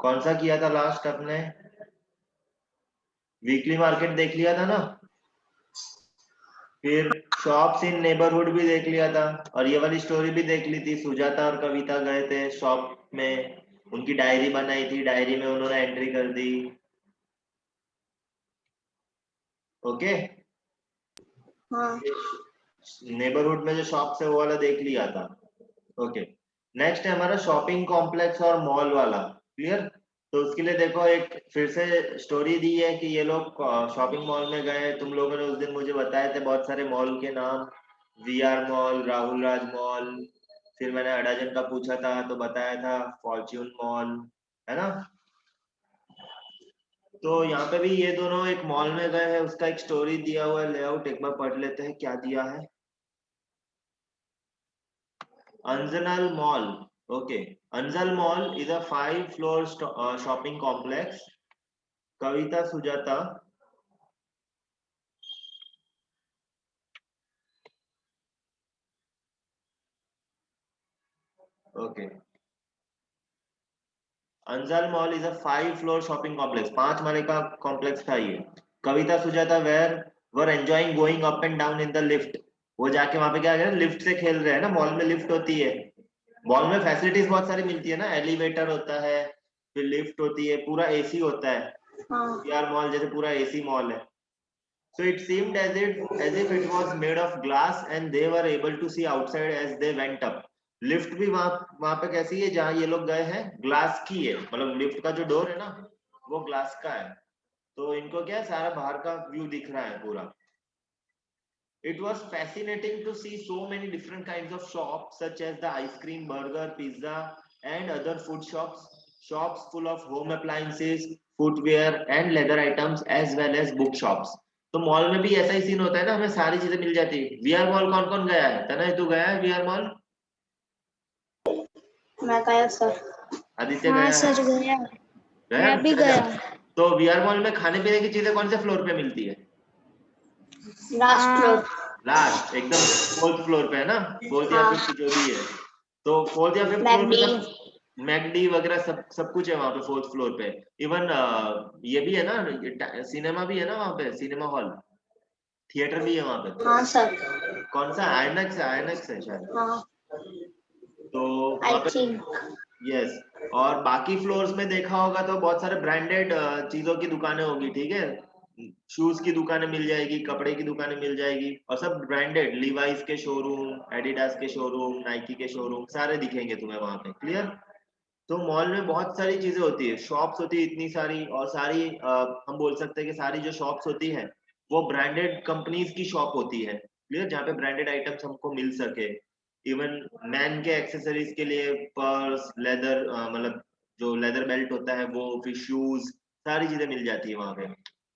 कौन सा किया था लास्ट अपने? वीकली मार्केट देख लिया था ना, फिर शॉप्स इन नेबरहुड भी देख लिया था, और ये वाली स्टोरी भी देख ली थी। सुजाता और कविता गए थे शॉप में, उनकी डायरी बनाई थी, डायरी में उन्होंने एंट्री कर दी। ओके, हाँ नेबरहुड में जो शॉप्स है वो वाला देख लिया था। ओके, नेक्स्ट है हमारा शॉपिंग कॉम्प्लेक्स और मॉल वाला। क्लियर? तो उसके लिए देखो, एक फिर से स्टोरी दी है कि ये लोग शॉपिंग मॉल में गए। तुम लोगों ने उस दिन मुझे बताए थे बहुत सारे मॉल के नाम, VR mall, Rahul Raj mall, फिर मैंने अडाजन का पूछा था तो बताया था फॉर्च्यून मॉल, है ना? तो यहाँ पे भी ये दोनों एक मॉल में गए हैं, उसका एक स्टोरी दिया हुआ है, लेआउट एक बार पढ़ लेते हैं क्या दिया है। Anjanal Mall. Okay. Anjal Mall is a 5-floor shopping complex. Kavita Sujata. Okay. Anjal Mall is a 5-floor shopping complex. 5 माले का कॉम्प्लेक्स था ये। Kavita Sujata were enjoying going up and down in the lift. वो जाके वहां पे क्या है, लिफ्ट से खेल रहे हैं ना, मॉल में लिफ्ट होती है। मॉल में फैसिलिटीज बहुत सारी मिलती है ना, एलिवेटर होता है, फिर लिफ्ट होती है, पूरा एसी होता है। हाँ यार मॉल जैसे पूरा एसी मॉल है। So it seemed as if it was made of glass and they were able to see outside as they went up. Lift भी वहां पे कैसी है, जहां ये लोग गए हैं ग्लास की है, मतलब लिफ्ट का जो डोर है ना वो ग्लास का है, तो इनको क्या है, सारा बाहर का व्यू दिख रहा है पूरा। It was fascinating to see so many different kinds of shops, such as the ice cream, burger, pizza, and other food shops. Shops full of home appliances, footwear, and leather items, as well as book shops. तो mall में भी ऐसा ही scene होता है ना, हमें सारी चीजें मिल जाती है। वीआर मॉल कौन कौन गया है? तनय तू गया है वीआर मॉल? मैं गया सर। आदित्य हाँ गया है? सर गया, गया मैं ना? भी अच्छा, गया। तो वीआर मॉल में खाने पीने की चीजें कौन से फ्लोर पे मिलती है? Last floor. लास्ट, एकदम फोर्थ फ्लोर पे है ना, फोर्थ या हाँ फिफ्थ जो भी है। तो फोर्थ या फिफ्थ फ्लोर पे मैगडी। सब मैकडी वगैरह सब सब कुछ है वहां पे फोर्थ फ्लोर पे। इवन ये भी है ना, सिनेमा भी है ना वहां पे, सिनेमा हॉल, थिएटर भी है वहां पे। हाँ सर। कौन सा? आईनक्स है शायद। हाँ तो आई वहां पे, थिंक। यस। और बाकी फ्लोर्स में देखा होगा तो बहुत सारे ब्रांडेड चीजों की दुकानें होगी, ठीक है। शूज की दुकानें मिल जाएगी, कपड़े की दुकानें मिल जाएगी, और सब ब्रांडेड, लीवाइस के शोरूम, एडिडास के शोरूम, नाइकी के शोरूम, सारे दिखेंगे तुम्हें वहां पे। क्लियर? तो मॉल में बहुत सारी चीजें होती है, शॉप्स होती है इतनी सारी, और सारी हम बोल सकते हैं कि सारी जो शॉप्स होती है वो ब्रांडेड कंपनीज की शॉप होती है। क्लियर? जहाँ पे ब्रांडेड आइटम्स हमको मिल सके। इवन मैन के एक्सेसरीज के लिए पर्स, लेदर, मतलब जो लेदर बेल्ट होता है वो, फिर शूज, सारी चीजें मिल जाती है वहां पे।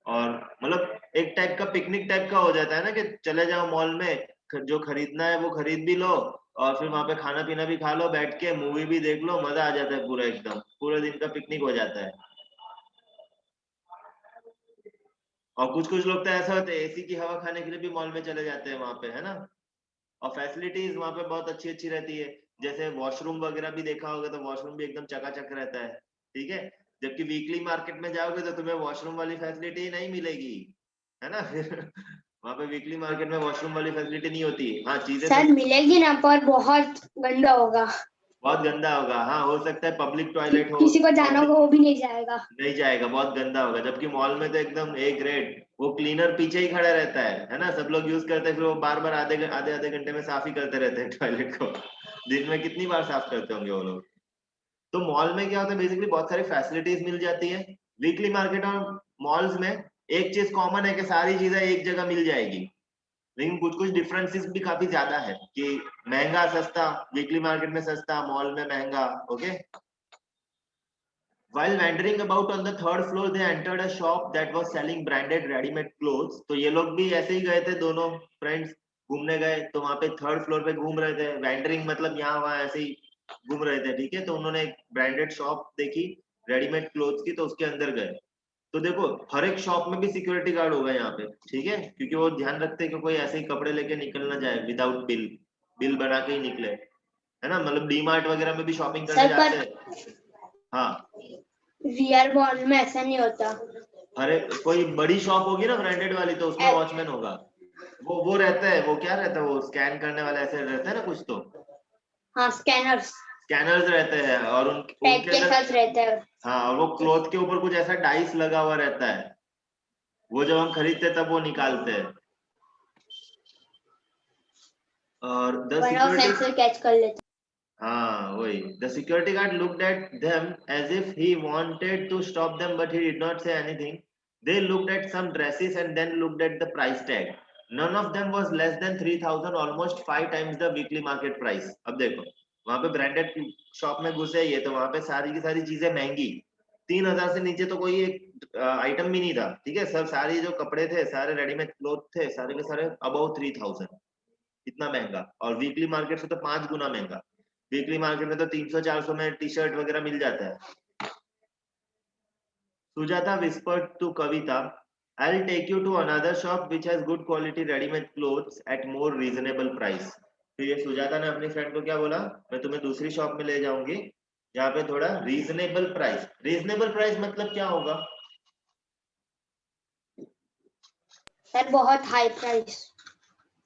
और मतलब एक टाइप का पिकनिक टाइप का हो जाता है ना, कि चले जाओ मॉल में, जो खरीदना है वो खरीद भी लो, और फिर वहां पे खाना पीना भी खा लो, बैठ के मूवी भी देख लो, मजा आ जाता है पूरा, एकदम पूरे दिन का पिकनिक हो जाता है। और कुछ कुछ लोग तो ऐसा होता है एसी की हवा खाने के लिए भी मॉल में चले जाते हैं वहां पे, है ना। और फैसिलिटीज वहां पे बहुत अच्छी अच्छी रहती है, जैसे वॉशरूम वगैरह भी देखा होगा तो वॉशरूम भी एकदम चकाचक रहता है, ठीक है। जबकि वीकली मार्केट में जाओगे तो तुम्हें वॉशरूम वाली फैसिलिटी नहीं मिलेगी, है ना। वहां पे वीकली मार्केट में वॉशरूम वाली फैसिलिटी नहीं होती। हाँ, चीजें सर मिलेगी ना, पर बहुत गंदा होगा। बहुत गंदा होगा, हाँ हो सकता है पब्लिक टॉयलेट हो, किसी को जाना पब्लिक होगा वो भी नहीं जाएगा। नहीं जाएगा, बहुत गंदा होगा। जबकि मॉल में तो एकदम ए ग्रेड, वो क्लीनर पीछे ही खड़ा रहता है ना, सब लोग यूज करते हैं, फिर वो बार बार आधे आधे आधे घंटे में साफ ही करते रहते हैं टॉयलेट को। दिन में कितनी बार साफ करते होंगे वो लोग। तो मॉल में क्या होता है, बेसिकली बहुत सारी फैसिलिटीज मिल जाती है। वीकली मार्केट और मॉल्स में एक चीज कॉमन है कि सारी चीजें एक जगह मिल जाएगी, लेकिन कुछ कुछ डिफरेंसेस भी काफी ज्यादा है, कि महंगा सस्ता, वीकली मार्केट में सस्ता, मॉल में महंगा। Okay. While wandering about on the third floor, they entered a shop that was selling branded ready-made clothes. तो ये लोग भी ऐसे ही गए थे, दोनों फ्रेंड्स घूमने गए, तो वहां पे थर्ड फ्लोर पे घूम रहे थे। वैंडरिंग मतलब यहाँ वहां ऐसे ही घूम रहे थे, ठीक है। तो उन्होंने एक ब्रांडेड शॉप देखी रेडीमेड क्लोथ्स की, तो उसके अंदर गए। तो देखो, हर एक शॉप में भी सिक्योरिटी गार्ड होगा यहाँ पे, ठीक है, क्योंकि वो ध्यान रखते हैं कि कोई ऐसे ही कपड़े लेके निकल ना जाए विदाउट बिल, बिल बना के ही निकले, है ना। मतलब डी मार्ट वगैरह में भी शॉपिंग करने सर पर जाते हैं। हाँ रियल मॉल में ऐसा नहीं होता। अरे कोई बड़ी शॉप होगी ना ब्रांडेड वाली, तो उसमें ए- वॉचमैन होगा। वो रहता है, वो क्या रहता है, वो स्कैन करने वाला ऐसे रहता है ना कुछ, तो हाँ, स्कैनर्स स्कैनर्स रहते हैं, और टैग उनके के अंदर, साथ रहता है। हाँ, और वो क्लॉथ के ऊपर कुछ ऐसा डाइस लगा हुआ रहता है, वो जब हम खरीदते हैं तब वो निकालते हैं। और द वरना वो सिक्योरिटी, सेंसर कैच कर लेता हाँ वही, the security guard looked at them as if he wanted to stop them, but he did not say anything. They looked at some dresses and then looked at the price tag. None of them was less than 3,000, almost 5 times the weekly market price. अब देखो, वहां पे branded shop में घुसे ये, तो वहां पे सारी की सारी चीजें महंगी, 3,000 से नीचे तो कोई एक आइटम भी नहीं था, ठीक है। सब सारी जो कपड़े थे, सारे रेडीमेड क्लोथ थे, सारे के सारे अबाउ 3,000, इतना महंगा। और वीकली मार्केट से तो 5 गुना महंगा। वीकली मार्केट में तो 300-400 में टी शर्ट वगैरह मिल जाता है। Sujata whispered to Kavita, I'll take you to another shop which has good quality ready-made clothes at more reasonable price. तो ये सुजाता ने अपनी फ्रेंड को क्या बोला, मैं तुम्हें दूसरी शॉप में ले जाऊंगी जहाँ पे थोड़ा रीजनेबल प्राइस। रीजनेबल प्राइस मतलब क्या होगा? सर। बहुत हाई प्राइस।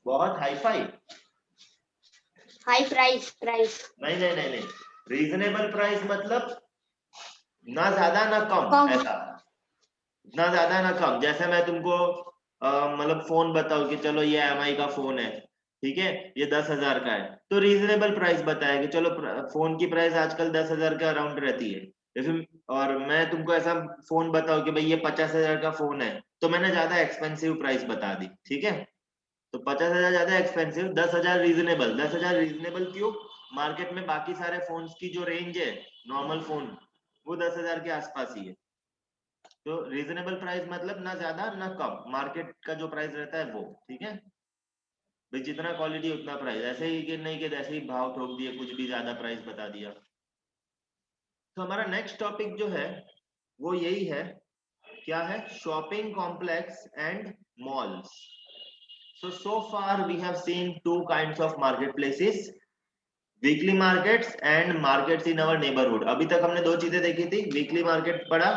बहुत hi fi? High price price. नहीं नहीं नहीं नहीं, रीजनेबल प्राइस मतलब ना ज्यादा ना कम, कम। ऐसा। ना ज्यादा ना कम। जैसे मैं तुमको मतलब फोन बताऊं कि चलो ये एमआई का फोन है, ठीक है, ये 10,000 का है, तो रीजनेबल प्राइस बताया कि चलो फोन की प्राइस आजकल 10,000 के अराउंड रहती है। जैसे, और मैं तुमको ऐसा फोन बताऊं कि भाई ये 50,000 का फोन है, तो मैंने ज्यादा एक्सपेंसिव प्राइस बता दी, ठीक है। तो 50,000 ज्यादा एक्सपेंसिव, 10,000 रीजनेबल। 10,000 रीजनेबल क्यों? मार्केट में बाकी सारे फोन्स की जो रेंज है, नॉर्मल फोन, वो 10,000 के आसपास ही है। तो रीजनेबल प्राइस मतलब ना ज्यादा ना कम, मार्केट का जो प्राइस रहता है वो, ठीक है भाई, जितना क्वालिटी उतना प्राइस। ऐसे ही कि नहीं कि ऐसे ही भाव ठोक दिए, कुछ भी ज्यादा प्राइस बता दिया। तो हमारा नेक्स्ट टॉपिक जो है वो यही है, क्या है? Shopping complex and malls. So far we have seen two kinds of marketplaces, weekly markets and markets in our neighbourhood. अभी तक हमने दो चीजें देखी थी, वीकली मार्केट पढ़ा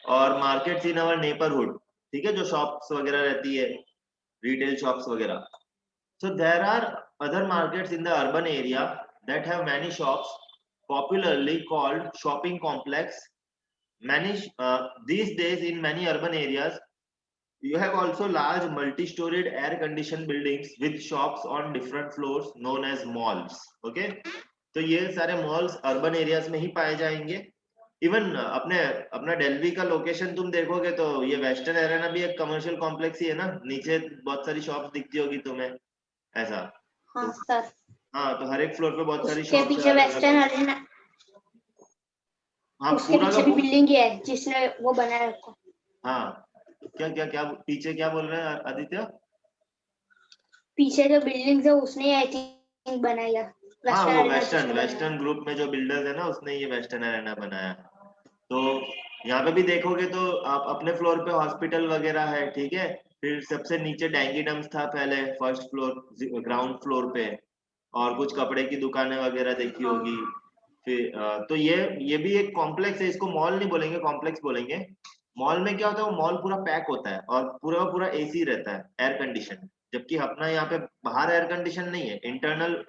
और मार्केट्स इन आवर नेबरहुड, ठीक है, जो शॉप्स वगैरह रहती है, रिटेल शॉप्स वगैरह। So there are other markets in the urban area that have many shops, popularly called shopping complex. Many these days in many urban areas you have also large multi-storied air-conditioned buildings with shops on different floors known as malls. Okay, तो ये सारे malls urban areas में ही पाए जाएंगे। Even अपने अपना दिल्ली का location तुम देखोगे तो ये वेस्टर्न एरेना भी एक कमर्शियल कॉम्प्लेक्स ही है ना, नीचे बहुत सारी शॉप्स दिखती होगी तुम्हें, ऐसा। हाँ तो सर। हाँ, तो हर एक फ्लोर पे बहुत सारी उसके शॉप्स है पीछे अलग वेस्टर्न अलग। अरेना। हाँ उसके पूरा का पीछे भी बिल्डिंग ही है जिसने वो बनाया रखा। हाँ, क्या क्या क्या पीछे क्या बोल रहे हैं आदित्य? पीछे जो बिल्डिंग है उसने आई थिंक बनाई है। हाँ, वेस्टर्न वो अरेना वेस्टर्न जिसने बनाया। वेस्टर्न ग्रुप में जो बिल्डर्स है ना, उसने ये वेस्टर्न एरेना बनाया। तो यहाँ पे भी देखोगे तो आप अपने फ्लोर पे हॉस्पिटल वगैरह है, ठीक है, फिर सबसे नीचे डेंगी डम्स था पहले, फर्स्ट फ्लोर, ग्राउंड फ्लोर पे, और कुछ कपड़े की दुकानें वगैरह देखी हाँ। होगी। फिर तो ये भी एक कॉम्प्लेक्स है, इसको मॉल नहीं बोलेंगे, कॉम्प्लेक्स बोलेंगे। मॉल में क्या होता है, वो मॉल पूरा पैक होता है और पूरा पूरा एसी रहता है, एयर कंडीशन। जबकि अपना यहाँ पे बाहर एयर कंडीशन नहीं है, इंटरनल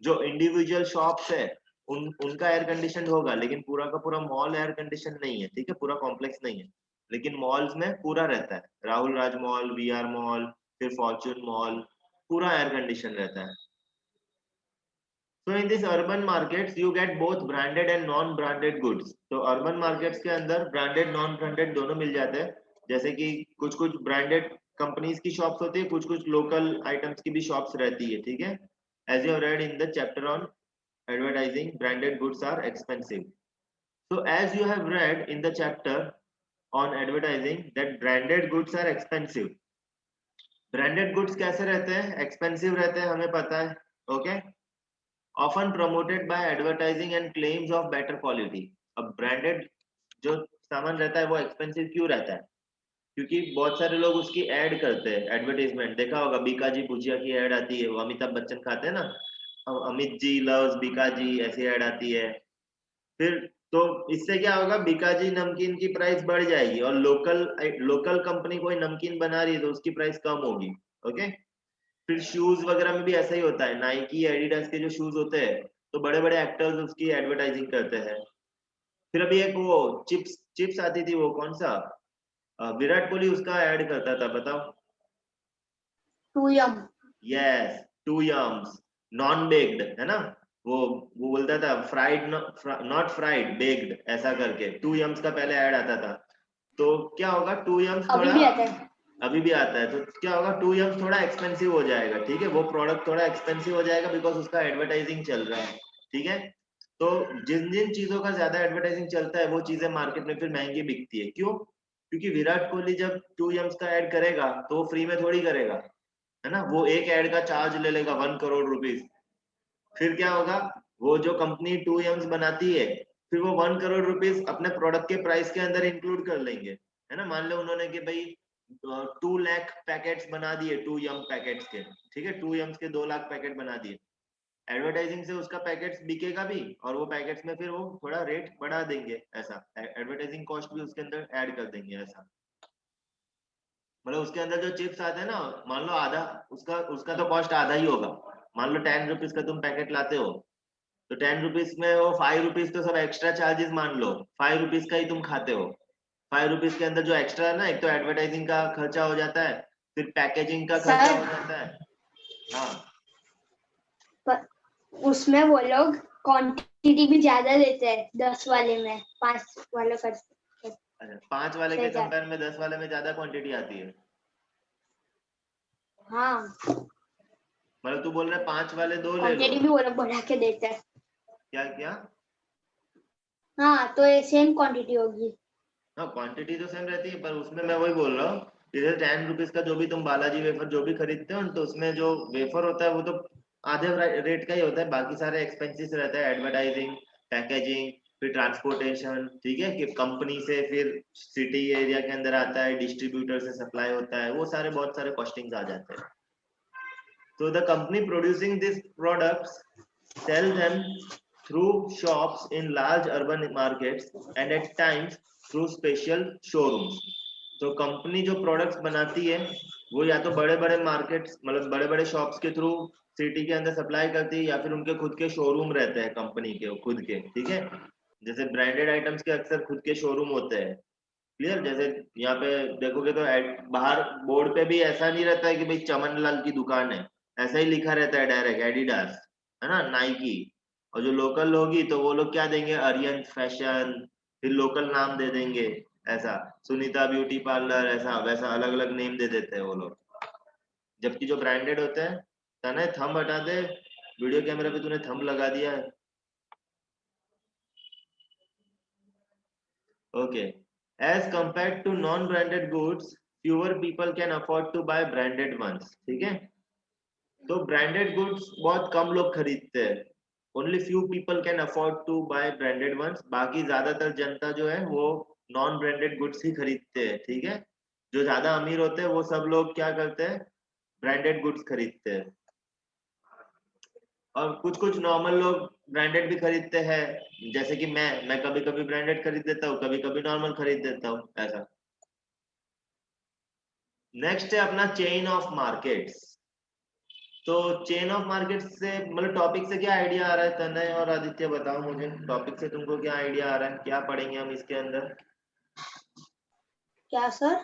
जो इंडिविजुअल शॉप्स है उनका एयर कंडीशन होगा, लेकिन पूरा का पूरा मॉल एयर कंडीशन नहीं है, ठीक है, पूरा कॉम्प्लेक्स नहीं है। लेकिन मॉल्स में पूरा रहता है, Rahul Raj mall, VR mall, फिर फॉर्चून मॉल, पूरा एयर कंडीशन रहता है। So in this urban markets you get both branded and non branded goods. तो urban markets के अंदर branded non branded दोनों मिल जाते हैं। जैसे कि कुछ कुछ branded कंपनीज की शॉप्स होती है, कुछ कुछ लोकल आइटम्स की भी शॉप्स रहती है, ठीक है। As you have read in the chapter on advertising, branded goods are expensive. So as you have read in the chapter on advertising that branded goods are expensive. Branded goods कैसे रहते हैं? Expensive रहते हैं, हमें पता है, okay? Often promoted by advertising and claims of better quality. अब branded जो सामान रहता है वो एक्सपेंसिव क्यों रहता है? क्योंकि बहुत सारे लोग उसकी ऐड करते हैं, एडवर्टाइजमेंट देखा होगा, बीकाजी भुजिया की ऐड आती है, वो अमिताभ बच्चन खाते हैं ना, अमित जी लव्स बीकाजी, ऐसी ऐड आती है। फिर तो इससे क्या होगा, बीकाजी नमकीन की प्राइस बढ़ जाएगी और लोकल कंपनी कोई नमकीन बना रही है तो उसकी प्राइस कम होगी। ओके। फिर शूज वगैरह में भी ऐसा ही होता है, नाइकी एडिडास के जो शूज होते हैं तो बड़े बड़े एक्टर्स उसकी एडवर्टाइजिंग करते हैं। फिर अभी एक वो चिप्स चिप्स आती थी, वो कौन सा, विराट कोहली उसका ऐड करता था, बताओ। Two yum. Yes, two yums, non baked है ना। वो बोलता था फ्राइड, नॉट फ्राइड, बेक्ड, ऐसा करके टू यम्स का पहले ऐड आता था। तो क्या होगा, टू यम्स अभी थोड़ा, भी आता है। अभी भी आता है, तो क्या होगा, टू यम्स थोड़ा एक्सपेंसिव हो जाएगा, ठीक है, वो प्रोडक्ट थोड़ा एक्सपेंसिव हो जाएगा बिकॉज उसका एडवर्टाइजिंग चल रहा है, ठीक है। तो जिन जिन चीजों का ज्यादा एडवर्टाइजिंग चलता है वो चीजें मार्केट में फिर महंगी बिकती है। क्यों? क्योंकि विराट कोहली जब टू यम्स का ऐड करेगा तो वो फ्री में थोड़ी करेगा, है ना, वो एक ऐड का चार्ज ले लेगा 1 करोड़ रुपीज। फिर क्या होगा, वो जो कंपनी टू यम्स बनाती है फिर वो 1 करोड़ रुपीज अपने प्रोडक्ट के प्राइस के अंदर इंक्लूड कर लेंगे, है ना। मान लो उन्होंने कि भाई 2 लाख पैकेट्स बना दिए, टू यम पैकेट्स के, ठीक है, टू यम्स के 2 लाख पैकेट बना दिए। एडवर्टाइजिंग से उसका पैकेट्स बिकेगा भी और वो पैकेट्स में फिर वो थोड़ा रेट बढ़ा देंगे, ऐसा एडवर्टाइजिंग कॉस्ट भी उसके अंदर ऐड कर देंगे, ऐसा। मतलब उसके अंदर जो चिप्स आते हैं ना, मान लो आधा, उसका उसका तो कॉस्ट आधा ही होगा। मान लो 10 रुपीज का तुम पैकेट लाते हो, तो 10 रुपीज में वो 5 रुपीज तो सब एक्स्ट्रा चार्जेस मान लो, 5 रुपीज का ही तुम खाते हो। 5 रुपीज के अंदर जो एक्स्ट्रा है ना, एक तो एडवर्टाइजिंग का खर्चा हो जाता है, फिर पैकेजिंग का खर्चा सर हो जाता है। हाँ, उसमें वो लोग क्वांटिटी भी ज्यादा देते हैं, 10 वाले में 5 वाले कर अच्छा, 5 वाले के से ज्यादा। कंपेयर में 10 वाले में ज्यादा क्वांटिटी आती है। हाँ, मतलब तू बोल रहा है 5 वाले 2 ले लो। क्वांटिटी भी वो लोग बढ़ा के देते हैं। क्या क्या? हाँ, तो ये सेम क्वांटिटी होगी। हाँ, क्वांटिटी तो सेम रहती है, पर उसमें मैं वही बोल रहा हूँ, जैसे 10 रुपीज का जो भी तुम बालाजी वेफर जो भी खरीदते हो, तो उसमें जो वेफर होता है वो तो आधे रेट का ही होता है, बाकी सारे एक्सपेंसेस रहता है, एडवर्टाइजिंग, पैकेजिंग, फिर ट्रांसपोर्टेशन, ठीक है, कि कंपनी से फिर सिटी एरिया के अंदर आता है, डिस्ट्रीब्यूटर से सप्लाई होता है, वो सारे बहुत सारे कॉस्टिंग्स आ जाते हैं। So the company producing these products sell them through shops in large urban markets and at times through special showrooms. तो कंपनी जो प्रोडक्ट्स बनाती है वो या तो बड़े बड़े मार्केट्स, मतलब बड़े बड़े शॉप्स के थ्रू सिटी के अंदर सप्लाई करती है, या फिर उनके खुद के शोरूम रहते हैं कंपनी के खुद के, ठीक है। जैसे ब्रांडेड आइटम्स के अक्सर खुद के शोरूम होते हैं, क्लियर। जैसे यहाँ पे देखोगे तो बाहर बोर्ड पे भी ऐसा नहीं रहता है कि भाई चमन लाल की दुकान है, ऐसा ही लिखा रहता है डायरेक्ट एडिडास, है ना, नाइकी। और जो लोकल होगी तो वो लोग क्या देंगे, आर्यन फैशन, फिर लोकल नाम दे देंगे, ऐसा सुनीता ब्यूटी पार्लर, ऐसा वैसा अलग अलग नेम दे देते हैं वो लोग। जबकि जो ब्रांडेड होते हैं, तने थंब हटा दे, वीडियो कैमरा पे तूने थंब लगा दिया है। Okay. As compared to non-branded goods, fewer people can afford to buy branded ones. ठीक है? तो branded goods बहुत कम लोग खरीदते हैं. Only few people can afford to buy branded ones. बाकी ज्यादातर जनता जो है वो non-branded goods ही खरीदते हैं. ठीक है? जो ज्यादा अमीर होते हैं वो सब लोग क्या करते हैं? ब्रांडेड गुड्स खरीदते हैं। और कुछ कुछ नॉर्मल लोग ब्रांडेड भी खरीदते हैं, जैसे कि मैं कभी कभी ब्रांडेड खरीद देता हूँ, कभी कभी नॉर्मल खरीद देता हूँ, ऐसा। नेक्स्ट है अपना चेन ऑफ मार्केट्स। तो चेन ऑफ मार्केट्स से मतलब टॉपिक से क्या आइडिया आ रहा है, तनय और आदित्य बताओ मुझे, टॉपिक से तुमको क्या आइडिया आ रहा है, क्या पढ़ेंगे हम इसके अंदर। क्या सर?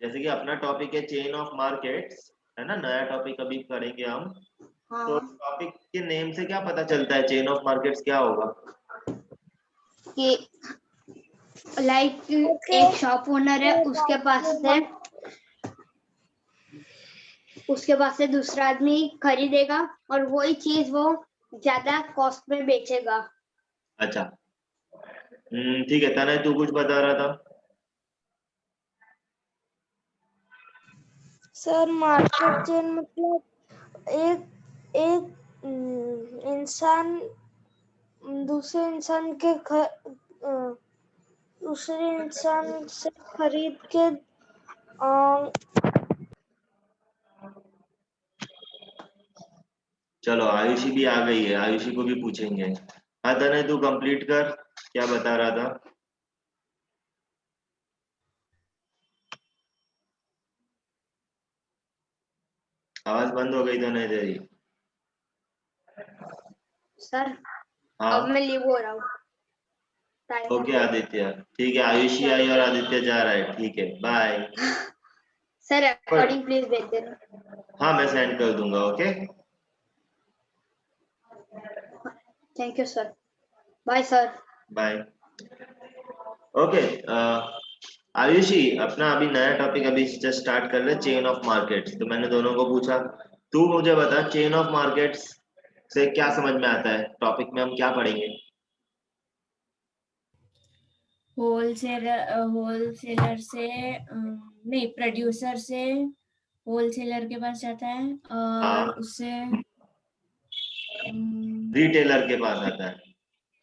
जैसे कि अपना टॉपिक है चेन ऑफ मार्केट्स, है ना, नया टॉपिक अभी पढ़ेंगे हम। तो हाँ, टॉपिक के नेम से क्या पता चलता है चेन ऑफ मार्केट्स क्या होगा? कि लाइक एक शॉप ओनर है, उसके पास से दूसरा आदमी खरीदेगा और वही चीज वो ज्यादा कॉस्ट में बेचेगा। अच्छा, ठीक है, तनय तू कुछ बता रहा था। सर मार्केट चेन मतलब एक एक इंसान दूसरे इंसान के दूसरे इंसान से खरीद के चलो आयुषी भी आ गई है, आयुषी को भी पूछेंगे। हाँ तनय तू कंप्लीट कर। क्या बता रहा था? आवाज बंद हो गई तो नहीं तेरी। सर हाँ अब मैं लीव हो रहा हूँ, टाइम हो ओके गया। आदित्य, ठीक है, आयुषी आई और आदित्य जा रहा है, ठीक है, बाय। सर रिकॉर्डिंग प्लीज भेज देना। हाँ मैं सेंड कर दूंगा, okay thank you sir, bye sir. Bye. Okay Ayushi, अपना अभी नया टॉपिक अभी जस्ट स्टार्ट कर रहे, चेन ऑफ मार्केट्स। तो मैंने दोनों को पूछा, तू मुझे बता चेन ऑफ मार्केट्स से क्या समझ में आता है, टॉपिक में हम क्या पढ़ेंगे? होलसेलर से नहीं, प्रोड्यूसर से होलसेलर के पास जाता है और हाँ उससे रिटेलर के पास आता है।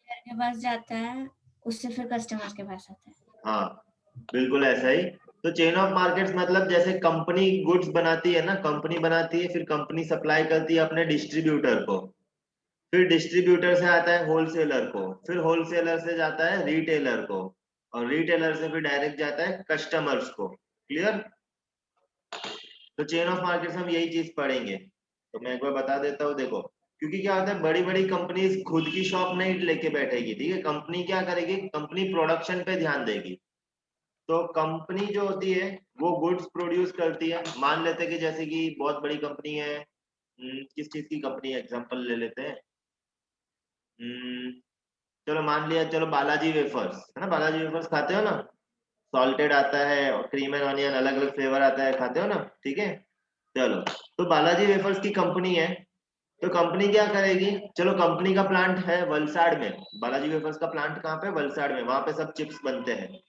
के पास जाता है, उससे फिर कस्टमर्स के पास आता है। हाँ बिल्कुल ऐसा ही। तो चेन ऑफ मार्केट्स मतलब जैसे कंपनी गुड्स बनाती है ना, कंपनी बनाती है, फिर कंपनी सप्लाई करती है अपने डिस्ट्रीब्यूटर को, फिर डिस्ट्रीब्यूटर से आता है होलसेलर को, फिर होलसेलर से जाता है रिटेलर को, और रिटेलर से फिर डायरेक्ट जाता है कस्टमर्स को। क्लियर? तो चेन ऑफ मार्केट्स हम यही चीज पढ़ेंगे। तो मैं एक बार बता देता हूँ, देखो, क्योंकि क्या होता है, बड़ी बड़ी कंपनीज खुद की शॉप नहीं लेके बैठेगी, ठीक है, कंपनी क्या करेगी, कंपनी प्रोडक्शन पे ध्यान देगी। तो कंपनी जो होती है वो गुड्स प्रोड्यूस करती है। मान लेते हैं कि जैसे कि बहुत बड़ी कंपनी है, किस चीज की कंपनी एग्जांपल ले लेते हैं, हम्म, चलो मान लिया, चलो बालाजी वेफर्स है ना, बालाजी वेफर्स खाते हो ना, सॉल्टेड आता है और क्रीम एंड ऑनियन अलग अलग फ्लेवर आता है, खाते हो ना, ठीक है। चलो, तो बालाजी वेफर्स की कंपनी है, तो कंपनी क्या करेगी, चलो कंपनी का प्लांट है वलसाड़ में, बालाजी वेफर्स का प्लांट कहाँ पे, वलसाड़ में, वहां पे सब चिप्स बनते हैं।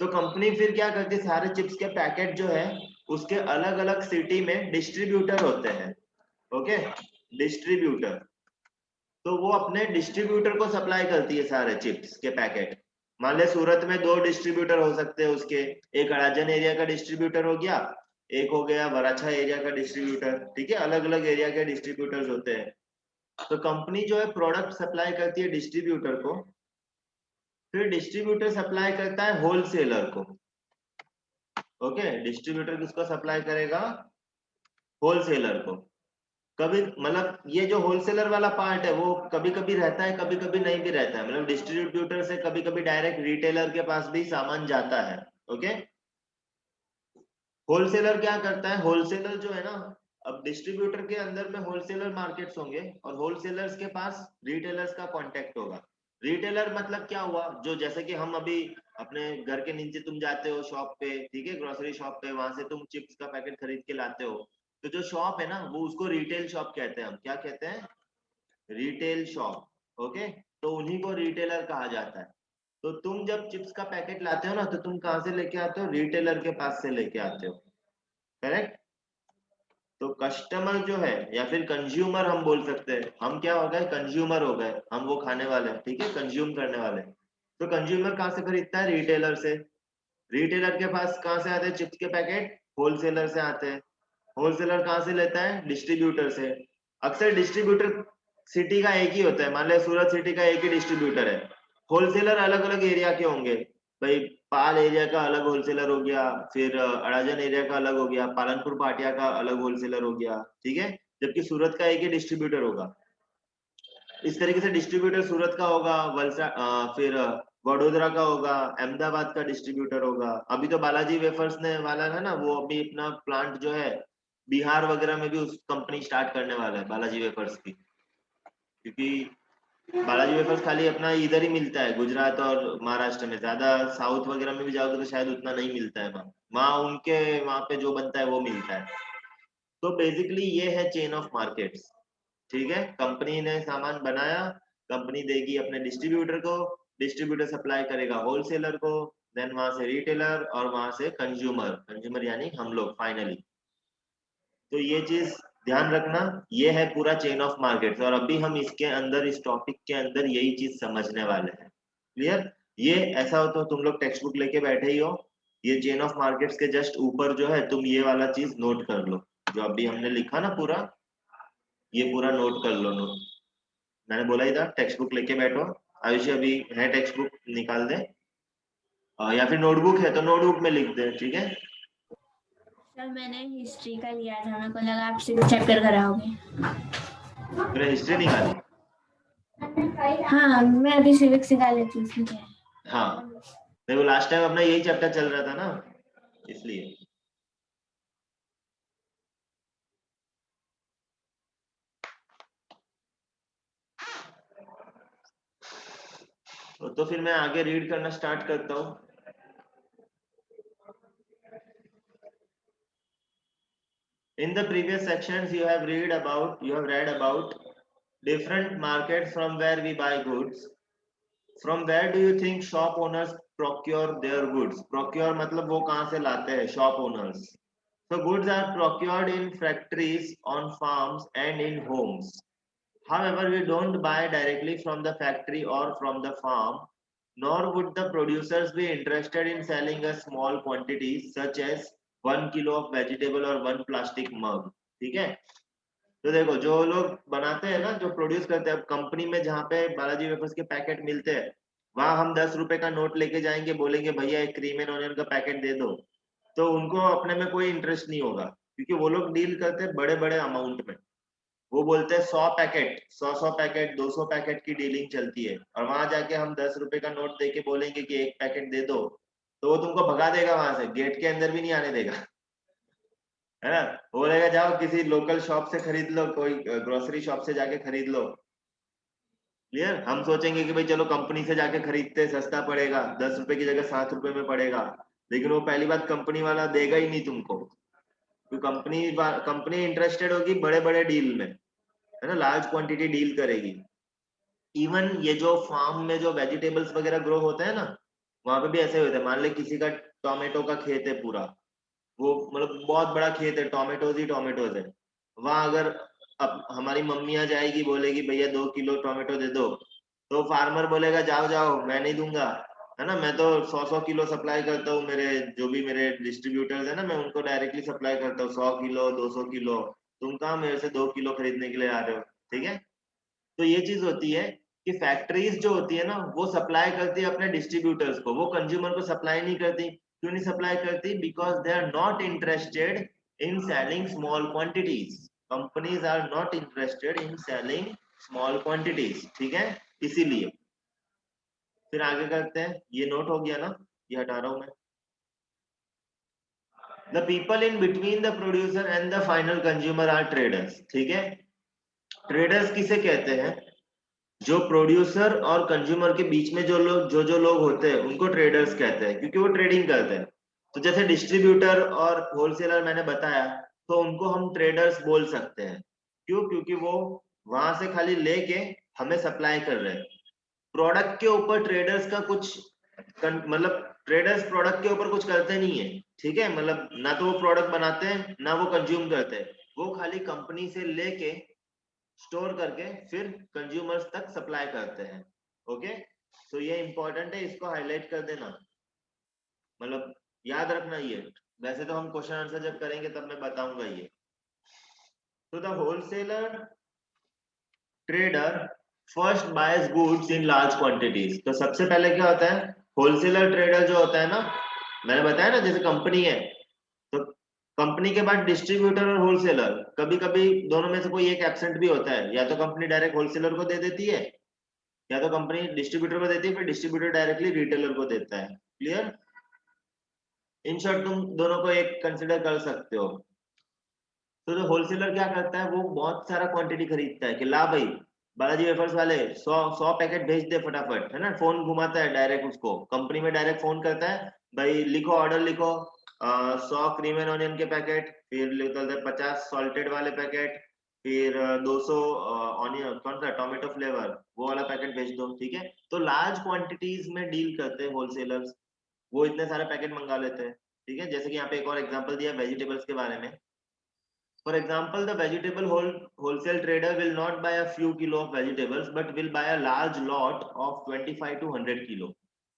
तो कंपनी फिर क्या करती है, सारे चिप्स के पैकेट जो है उसके अलग अलग सिटी में डिस्ट्रीब्यूटर होते हैं, ओके, डिस्ट्रीब्यूटर। तो वो अपने डिस्ट्रीब्यूटर को सप्लाई करती है सारे चिप्स के पैकेट। मान ले सूरत में 2 डिस्ट्रीब्यूटर हो सकते हैं उसके, एक अड़ाजन एरिया का डिस्ट्रीब्यूटर हो गया, एक हो गया वराछा एरिया का डिस्ट्रीब्यूटर, ठीक है, अलग अलग एरिया के डिस्ट्रीब्यूटर्स होते हैं। तो कंपनी जो है प्रोडक्ट सप्लाई करती है डिस्ट्रीब्यूटर को, फिर डिस्ट्रीब्यूटर सप्लाई करता है होलसेलर को, ओके, डिस्ट्रीब्यूटर किसको सप्लाई करेगा, होलसेलर को। कभी मतलब ये जो होलसेलर वाला पार्ट है वो कभी कभी रहता है, कभी कभी नहीं भी रहता है, मतलब डिस्ट्रीब्यूटर से कभी कभी डायरेक्ट रिटेलर के पास भी सामान जाता है, ओके। होलसेलर क्या करता है, होलसेलर जो है ना, अब डिस्ट्रीब्यूटर के अंदर में होलसेलर मार्केट्स होंगे और होलसेलर्स के पास रिटेलर्स का कांटेक्ट होगा। रिटेलर मतलब क्या हुआ, जो जैसे कि हम अभी अपने घर के नीचे तुम जाते हो शॉप पे, ठीक है, ग्रोसरी शॉप पे, वहां से तुम चिप्स का पैकेट खरीद के लाते हो, तो जो शॉप है ना वो उसको रिटेल शॉप कहते हैं, हम क्या कहते हैं, रिटेल शॉप, ओके। तो उन्हीं को रिटेलर कहा जाता है। तो तुम जब चिप्स का पैकेट लाते हो ना, तो तुम कहाँ से लेके आते हो, रिटेलर के पास से लेके आते हो, करेक्ट। तो कस्टमर जो है या फिर कंज्यूमर हम बोल सकते हैं, हम क्या हो गए, कंज्यूमर हो गए, हम वो खाने वाले हैं, ठीक है, कंज्यूम करने वाले। तो कंज्यूमर कहाँ से खरीदता है, रिटेलर से। रिटेलर के पास कहाँ से आते हैं चिप्स के पैकेट, होलसेलर से आते हैं। होलसेलर कहाँ से लेता है, डिस्ट्रीब्यूटर से। अक्सर डिस्ट्रीब्यूटर सिटी का एक ही होता है, मान लिया सूरत सिटी का एक ही डिस्ट्रीब्यूटर है, होलसेलर अलग अलग एरिया के होंगे, भाई पाल एरिया का अलग होलसेलर हो गया, फिर अड़ाजन एरिया का अलग हो गया, पालनपुर पाटिया का अलग होलसेलर हो गया, ठीक है, जबकि सूरत का एक ही डिस्ट्रीब्यूटर होगा। इस तरीके से डिस्ट्रीब्यूटर सूरत का होगा, फिर वडोदरा का होगा, अहमदाबाद का डिस्ट्रीब्यूटर होगा। अभी तो बालाजी वेफर्स ने वाला है ना, वो अभी अपना प्लांट जो है बिहार वगैरह में भी उस कंपनी स्टार्ट करने वाला है बालाजी वेफर्स की, क्योंकि बालाजी वेफर्स खाली अपना इधर ही मिलता है गुजरात और महाराष्ट्र में, ज्यादा साउथ वगैरह में भी जाओगे तो शायद उतना नहीं मिलता है वहाँ, वहाँ उनके वहाँ पे जो बनता है वो मिलता है। तो बेसिकली ये है चेन ऑफ मार्केट्स, ठीक है, कंपनी ने सामान बनाया, कंपनी देगी अपने डिस्ट्रीब्यूटर को, डिस्ट्रीब्यूटर सप्लाई करेगा होलसेलर को, देन वहां से रिटेलर और वहां से कंज्यूमर, कंज्यूमर यानी हम लोग फाइनली। तो ये चीज ध्यान रखना, ये है पूरा चेन ऑफ मार्केट्स, और अभी हम इसके अंदर इस टॉपिक के अंदर यही चीज समझने वाले हैं। क्लियर? ये ऐसा हो तो तुम लोग टेक्स्ट बुक लेके बैठे ही हो, ये चेन ऑफ मार्केट्स के जस्ट ऊपर जो है तुम ये वाला चीज नोट कर लो, जो अभी हमने लिखा ना पूरा, ये पूरा नोट कर लो, नोट, मैंने बोला ही था टेक्स्ट बुक लेके बैठो, आयुषी अभी है टेक्स्ट बुक निकाल दे, या फिर नोटबुक है तो नोटबुक में लिख दे, ठीक है। सर मैंने हिस्ट्री का लिया था, मेरे को लगा आप 6 चैप्टर कराओगे। तूने हिस्ट्री निकाली? हाँ मैं अभी सिविक्स निकाल लेती हूँ, उसमें क्या है। हाँ देखो लास्ट टाइम अपना यही चैप्टर चल रहा था ना, इसलिए। तो फिर मैं आगे रीड करना स्टार्ट करता हूँ। In the previous sections you have read about different markets from where we buy goods. From where do you think shop owners procure their goods? Procure मतलब वो कहाँ से लाते हैं, shop owners. So goods are procured in factories, on farms and in homes. However, we don't buy directly from the factory or from the farm, nor would the producers be interested in selling a small quantities such as 1 kilo of vegetable or 1 plastic mug. ठीक है, तो देखो जो लोग बनाते हैं ना, जो प्रोड्यूस करते हैं, कंपनी में जहाँ पे बालाजी वेफर्स के पैकेट मिलते हैं, वहां हम 10 रुपए का नोट लेके जाएंगे, बोलेंगे भैया एक क्रीम एंड ऑनियन का पैकेट दे दो, तो उनको अपने में कोई इंटरेस्ट नहीं होगा, क्योंकि वो लोग डील करते हैं बड़े बड़े अमाउंट में। वो बोलते हैं 100 पैकेट, 100 पैकेट, 200 पैकेट की डीलिंग चलती है, और वहां जाके हम 10 रुपए का नोट देके बोलेंगे कि एक पैकेट दे दो, तो वो तुमको भगा देगा, वहां से गेट के अंदर भी नहीं आने देगा, है ना। वो बोलेगा जाओ किसी लोकल शॉप से खरीद लो, कोई ग्रोसरी शॉप से जाके खरीद लो। क्लियर। हम सोचेंगे कि भाई चलो कंपनी से जाके खरीदते, सस्ता पड़ेगा, 10 रुपए की जगह 7 रुपए में पड़ेगा, लेकिन वो पहली बात कंपनी वाला देगा ही नहीं तुमको, तो कंपनी इंटरेस्टेड होगी बड़े बड़े डील में, है ना, लार्ज क्वांटिटी डील करेगी। इवन ये जो फार्म में जो वेजिटेबल्स वगैरह ग्रो होते हैं ना, वहां पे भी ऐसे होता है। मान ले किसी का टोमेटो का खेत है पूरा, वो मतलब बहुत बड़ा खेत है, टोमेटोज ही टोमेटोज है, वहां अगर अब हमारी मम्मियां जाएगी, बोलेगी भैया 2 किलो टोमेटो दे दो, तो फार्मर बोलेगा जाओ जाओ मैं नहीं दूंगा, है ना, मैं तो 100 किलो सप्लाई करता हूँ, मेरे जो भी मेरे डिस्ट्रीब्यूटर्स है ना, मैं उनको डायरेक्टली सप्लाई करता हूँ, 100 किलो 200 किलो, तुम कहाँ मेरे से 2 किलो खरीदने के लिए आ रहे हो, ठीक है। तो ये चीज होती है कि फैक्ट्रीज जो होती है ना, वो सप्लाई करती है अपने डिस्ट्रीब्यूटर्स को, वो कंज्यूमर को सप्लाई नहीं करती। क्यों नहीं सप्लाई करती? Because they are not interested in selling small quantities. Companies are not interested in selling small quantities, ठीक है, इसीलिए। फिर आगे करते हैं, ये नोट हो गया ना, ये हटा रहा हूं मैं। The people in between the producer and the final consumer are traders, ठीक है। ट्रेडर्स किसे कहते हैं? जो प्रोड्यूसर और कंज्यूमर के बीच में जो लोग होते हैं उनको ट्रेडर्स कहते हैं, क्योंकि वो ट्रेडिंग करते हैं। तो जैसे डिस्ट्रीब्यूटर और होलसेलर मैंने बताया, तो उनको हम ट्रेडर्स बोल सकते हैं। क्यों? क्योंकि वो वहां से खाली लेके हमें सप्लाई कर रहे हैं। प्रोडक्ट के ऊपर ट्रेडर्स का कुछ मतलब ट्रेडर्स प्रोडक्ट के ऊपर कुछ करते नहीं है, ठीक है, मतलब ना तो वो प्रोडक्ट बनाते हैं ना वो कंज्यूम करते हैं, वो खाली कंपनी से लेके स्टोर करके फिर कंज्यूमर्स तक सप्लाई करते हैं। ओके, तो ये इंपॉर्टेंट है, इसको हाईलाइट कर देना, मतलब याद रखना ये। वैसे तो हम क्वेश्चन आंसर जब करेंगे तब मैं बताऊंगा ये। तो the wholesaler trader first boys goods in large quantities. तो सबसे पहले क्या होता है, होलसेलर ट्रेडर जो होता है ना, मैंने बताया ना जैसे कंपनी है, तो कंपनी के बाद डिस्ट्रीब्यूटर और होलसेलर, कभी कभी दोनों में से कोई एक एब्सेंट भी होता है, या तो कंपनी डायरेक्ट होलसेलर को दे देती है, या तो कंपनी डिस्ट्रीब्यूटर को देती है, फिर डिस्ट्रीब्यूटर डायरेक्टली रिटेलर को देता है। क्लियर। इन शॉर्ट तुम दोनों को एक कंसिडर कर सकते हो। तो जो होलसेलर क्या करता है, वो बहुत सारा क्वांटिटी खरीदता है कि ला भाई बालाजी वेफर्स वाले 100 पैकेट भेज दे फटाफट, है ना, फोन घुमाता है डायरेक्ट, उसको कंपनी में डायरेक्ट फोन करता है, भाई लिखो ऑर्डर लिखो, 100 क्रीम एंड ऑनियन के पैकेट, फिर लिखता है 50 सॉल्टेड वाले पैकेट, फिर 200 ऑनियन कौन सा टोमेटो फ्लेवर वो वाला पैकेट भेज दो, ठीक है। तो लार्ज क्वांटिटीज में डील करते हैं होलसेलर्स, वो इतने सारे पैकेट मंगा लेते हैं, ठीक है। जैसे कि यहाँ पे एक और एग्जांपल दिया वेजिटेबल्स के बारे में। For example, the vegetable wholesale trader will not buy a few kilo of vegetables, but will buy a large lot of 25 to 100 kilo.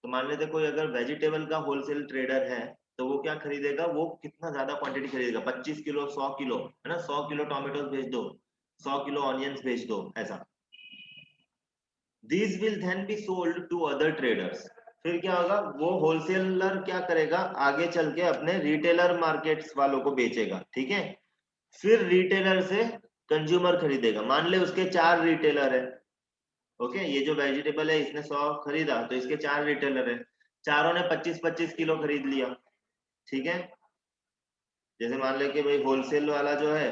तो मान लेते कोई अगर वेजिटेबल का होलसेल ट्रेडर है, तो वो क्या खरीदेगा, वो कितना ज्यादा क्वांटिटी खरीदेगा, 25 किलो 100 किलो, है ना, 100 किलो टोमेटोज भेज दो, 100 किलो ऑनियंस भेज दो, ऐसा। These will then be sold to other traders. फिर क्या होगा, वो होलसेलर क्या करेगा, आगे चल के अपने रिटेलर मार्केट्स वालों को बेचेगा, ठीक है। फिर रिटेलर से कंज्यूमर खरीदेगा। मान ले उसके 4 रिटेलर है, ओके, ये जो वेजिटेबल है इसने 100 खरीदा, तो इसके 4 रिटेलर है, चारों ने 25-25 किलो खरीद लिया, ठीक है। जैसे मान ले कि भाई होलसेल वाला जो है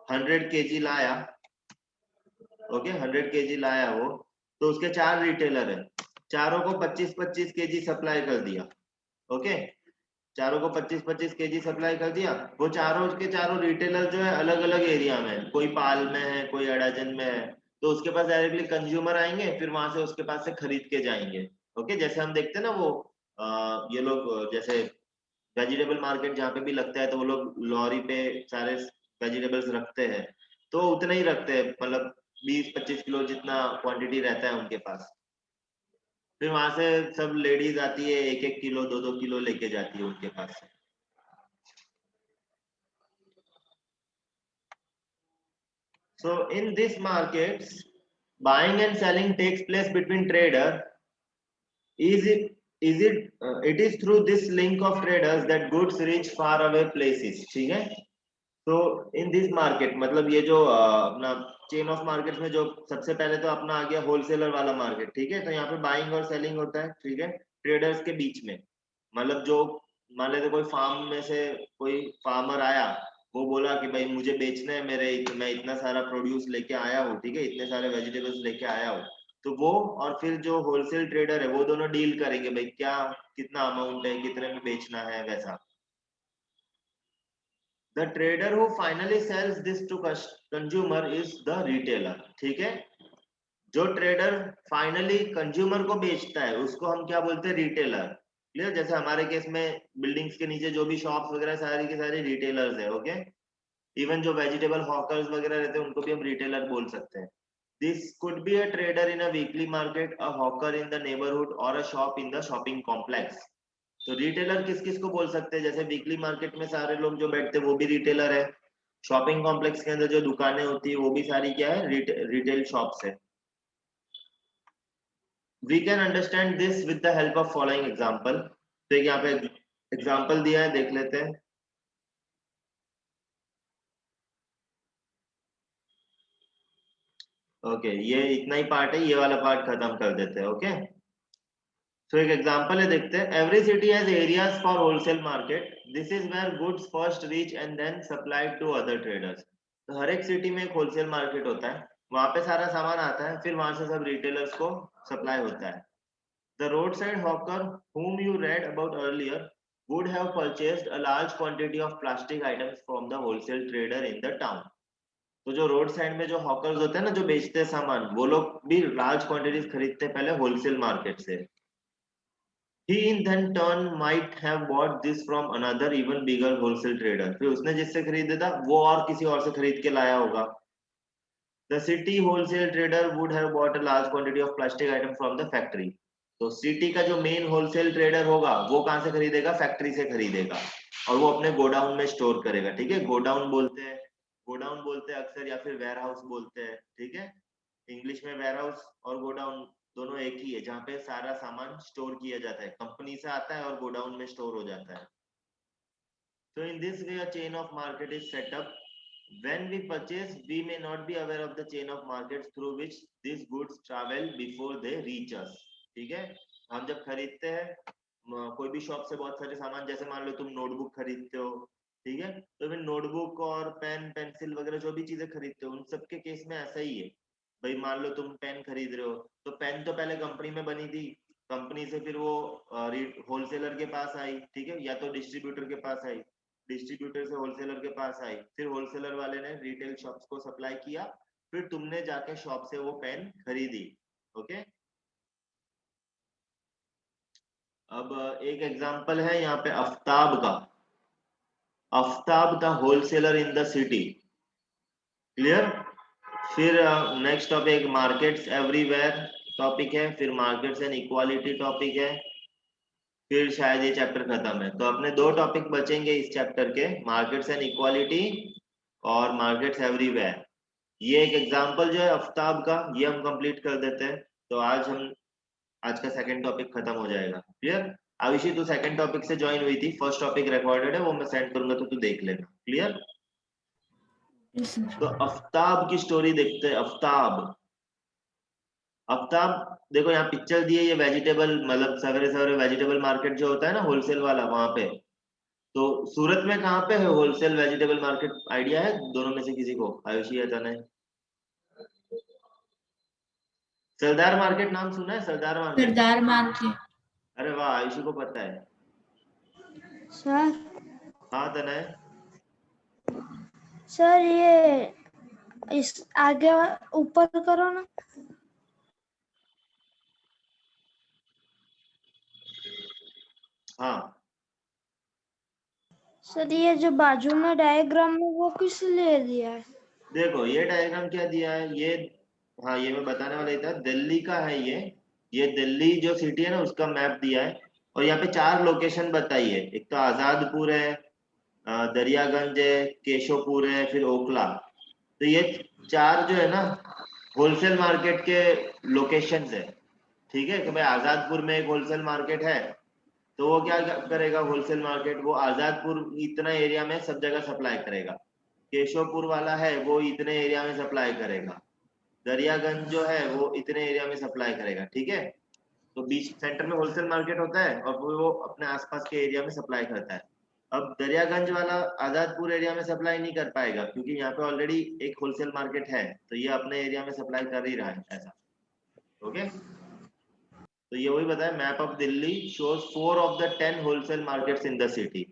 100 केजी लाया, ओके, 100 केजी लाया वो, तो उसके 4 रिटेलर है, चारों को 25-25 केजी सप्लाई कर दिया, ओके, चारों को 25-25 केजी सप्लाई कर दिया। वो चारों के चारों रिटेलर जो है अलग अलग एरिया में है, कोई पाल में है, कोई अडाजन में है, तो उसके पास डायरेक्टली कंज्यूमर आएंगे, फिर वहां से उसके पास से खरीद के जाएंगे, ओके। जैसे हम देखते हैं ना वो ये लोग जैसे वेजिटेबल मार्केट जहाँ पे भी लगता है, तो वो लोग लॉरी पे सारे वेजिटेबल्स रखते हैं, तो उतने ही रखते हैं, मतलब 20-25 किलो जितना क्वांटिटी रहता है उनके पास। फिर वहां से सब लेडीज आती है, 1-1 किलो 2-2 किलो लेके जाती है उनके पास से। So in these markets, buying and selling takes place between trader. It is through this link of traders that goods reach far away places, ठीक है। तो इन दिस मार्केट, मतलब ये जो अपना चेन ऑफ मार्केट्स में जो सबसे पहले तो अपना आ गया होलसेलर वाला मार्केट, ठीक है। तो यहाँ पे बाइंग और सेलिंग होता है, ठीक है, ट्रेडर्स के बीच में। मतलब जो मान लेते कोई फार्म में से कोई फार्मर आया, वो बोला कि भाई मुझे बेचना है, मैं इतना सारा प्रोड्यूस लेके आया हूँ, ठीक है, इतने सारे वेजिटेबल्स लेके आया हूँ, तो वो और फिर जो होलसेल ट्रेडर है वो दोनों डील करेंगे, भाई क्या कितना अमाउंट है, कितने में बेचना है, वैसा। The trader who finally sells this to consumer is the retailer, ठीक है। जो ट्रेडर फाइनली कंज्यूमर को बेचता है उसको हम क्या बोलते हैं, रिटेलर। क्लियर। जैसे हमारे केस में बिल्डिंग्स के नीचे जो भी शॉप्स वगैरह सारी की सारी रिटेलर्स है, ओके। इवन जो वेजिटेबल हॉकर्स वगैरह रहते हैं उनको भी हम रिटेलर बोल सकते हैं। This could be a trader in a weekly market, a hawker in the neighbourhood और a shop in the shopping complex. तो रिटेलर किस किस को बोल सकते हैं, जैसे वीकली मार्केट में सारे लोग जो बैठते हैं वो भी रिटेलर है, शॉपिंग कॉम्प्लेक्स के अंदर जो दुकानें होती है वो भी सारी क्या है, रिटेल शॉप्स है। We can understand this with the help of following example. तो एक यहाँ पे एग्जांपल दिया है, देख लेते हैं। ओके, ये इतना ही पार्ट है, ये वाला पार्ट खत्म कर देते हैं, ओके। तो एक एग्जांपल है, देखते हैं। Every city has areas for wholesale market, this is where goods first reach and then supplied to other traders. तो हर एक सिटी में एक होलसेल मार्केट होता है, वहां पे सारा सामान आता है, फिर वहां से सब रिटेलर्स को सप्लाई होता है। The road side hawker whom you read about earlier would have purchased a large quantity of plastic items from the wholesale trader in the town. तो जो रोड साइड में जो हॉकर्स होते हैं ना, जो बेचते हैं सामान, वो लोग भी लार्ज क्वांटिटीज खरीदते हैं पहले होलसेल मार्केट से। He in then turn might have bought this from another even bigger wholesale trader. फिर उसने जिससे खरीदा था वो और किसी और से खरीद के लाया होगा। The city wholesale trader would have bought a large quantity of plastic item from the factory. तो सिटी का जो मेन होलसेल ट्रेडर होगा वो कहाँ से खरीदेगा, फैक्ट्री से खरीदेगा, और वो अपने गोडाउन में स्टोर करेगा, ठीक है। गोडाउन बोलते हैं अक्सर, या फिर वेयर हाउस बोलते हैं, ठीक है। इंग्लिश में वेयर हाउस और गोडाउन दोनों एक ही है, जहाँ पे सारा सामान स्टोर किया जाता है, कंपनी से आता है और गोडाउन में स्टोर हो जाता है। So in this way a chain of market is set up. When we purchase, we may not be aware of the chain of markets through which these goods travel before they reach us. ठीक है। हम जब खरीदते हैं कोई भी shop से बहुत सारे सामान, जैसे मान लो तुम नोटबुक खरीदते हो, ठीक है, तो फिर नोटबुक और पेन पेंसिल वगैरह जो भी चीजें खरीदते हो उन सब के केस में ऐसा ही है। भाई मान लो तुम पेन खरीद रहे हो, तो पेन तो पहले कंपनी में बनी थी, कंपनी से फिर वो होलसेलर के पास आई, ठीक है, या तो डिस्ट्रीब्यूटर के पास आई, डिस्ट्रीब्यूटर से होलसेलर के पास आई, फिर होलसेलर वाले ने रिटेल शॉप्स को सप्लाई किया, फिर तुमने जाके शॉप से वो पेन खरीदी, ओके। अब एक एग्जांपल है यहाँ पे आफ्ताब का। Aftab the wholesaler in the city. Clear. फिर next topic markets everywhere topic है, फिर मार्केट्स एंड इक्वालिटी टॉपिक है, फिर शायद ये चैप्टर खत्म है। तो अपने 2 टॉपिक बचेंगे इस चैप्टर के, मार्केट्स एंड इक्वालिटी और मार्केट्स एवरीवेयर। ये एक एग्जांपल जो है आफ्ताब का, ये हम कंप्लीट कर देते हैं। तो आज का सेकंड टॉपिक खत्म हो जाएगा। क्लियर? आयुषी तू सेकंड टॉपिक से ज्वाइन हुई थी, फर्स्ट टॉपिक रिकॉर्डेड है, वो मैं सेंड करूंगा तो तू देख लेना। क्लियर? Yes, sir. तो आफ्ताब की स्टोरी देखते हैं। आफ्ताब आफ्ताब देखो यहाँ पिक्चर दी है, ये वेजिटेबल मतलब सवेरे सवेरे वेजिटेबल मार्केट जो होता है ना होलसेल वाला, वहां पे। तो सूरत में कहाँ पे है होलसेल वेजिटेबल मार्केट, आइडिया है दोनों में से किसी को? आयुषी या तनय? सरदार मार्केट नाम सुना है? सरदार मार्केट? सरदार मार्केट। अरे वाह, आयुषी को पता है। सर हाँ तनय? सर ये इस आगे ऊपर करो ना। हाँ सर ये जो बाजू में डायग्राम में वो किस लिए दिया है? देखो ये डायग्राम क्या दिया है ये, हाँ ये मैं बताने वाला ही था, दिल्ली का है ये दिल्ली जो सिटी है ना उसका मैप दिया है। और यहाँ पे 4 लोकेशन बताई है, एक तो आजादपुर है, दरियागंज है, केशवपुर है, फिर ओखला। तो ये 4 जो है ना होलसेल मार्केट के लोकेशन है। ठीक है कि भाई आजादपुर में एक होलसेल मार्केट है, तो वो क्या करेगा होलसेल मार्केट, वो आजादपुर इतना एरिया में सब जगह सप्लाई करेगा। केशवपुर वाला है वो इतने एरिया में सप्लाई करेगा। दरियागंज जो है वो इतने एरिया में सप्लाई करेगा। ठीक है, तो बीच सेंटर में होलसेल मार्केट होता है और वो अपने आसपास के एरिया में सप्लाई करता है। अब दरियागंज वाला आजादपुर एरिया में सप्लाई नहीं कर पाएगा क्योंकि यहाँ पे ऑलरेडी एक होलसेल मार्केट है, तो ये अपने एरिया में सप्लाई कर ही रहा है ऐसा। ओके, तो ये वही बताया, map of Delhi shows 4 of the 10 wholesale markets in the city.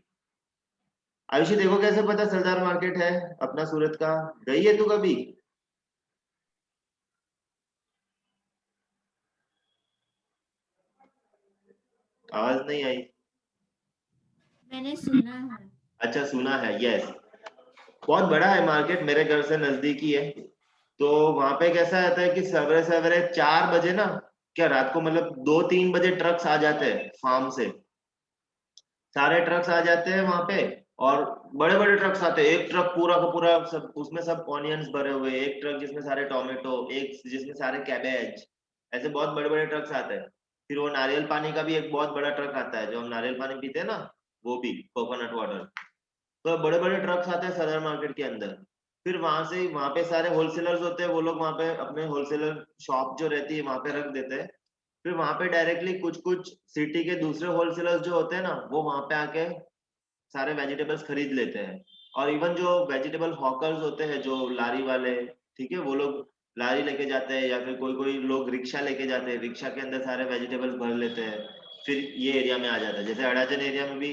Ayushi देखो कैसे पता सरदार मार्केट है अपना सूरत का, गई है तू कभी? आवाज नहीं आई। मैंने सुना है। अच्छा सुना है, यस। बहुत बड़ा है मार्केट, मेरे घर से नजदीकी है। तो वहां पे कैसा रहता है कि सवेरे सवेरे 4 बजे ना, क्या रात को मतलब 2-3 बजे ट्रक्स आ जाते हैं फार्म से, सारे ट्रक्स आ जाते हैं वहां पे। और बड़े बड़े ट्रक्स आते हैं, एक ट्रक पूरा का पूरा सब उसमें सब ऑनियंस भरे हुए, एक ट्रक जिसमें सारे टोमेटो, एक जिसमें सारे कैबेज, ऐसे बहुत बड़े बड़े ट्रक्स आते हैं। फिर वो नारियल पानी का भी एक बहुत बड़ा ट्रक आता है, जो हम नारियल पानी पीते हैं ना, वो भी कोकोनट वाटर। तो बड़े बड़े ट्रक्स आते हैं सदर मार्केट के अंदर। फिर वहां से वहां पे सारे होलसेलर्स होते हैं, वो लोग वहां पे अपने होलसेलर शॉप जो रहती है वहां पे रख देते हैं। फिर वहां पे डायरेक्टली कुछ कुछ सिटी के दूसरे होलसेलर्स जो होते हैं ना, वो वहां पे आके सारे वेजिटेबल्स खरीद लेते हैं। और इवन जो वेजिटेबल हॉकर्स होते हैं, जो लारी वाले, ठीक है, वो लोग लारी लेके जाते हैं, या फिर कोई कोई लोग रिक्शा लेके जाते हैं, रिक्शा के अंदर सारे वेजिटेबल्स भर लेते हैं। फिर ये एरिया में आ जाता है, जैसे अडाजन एरिया में भी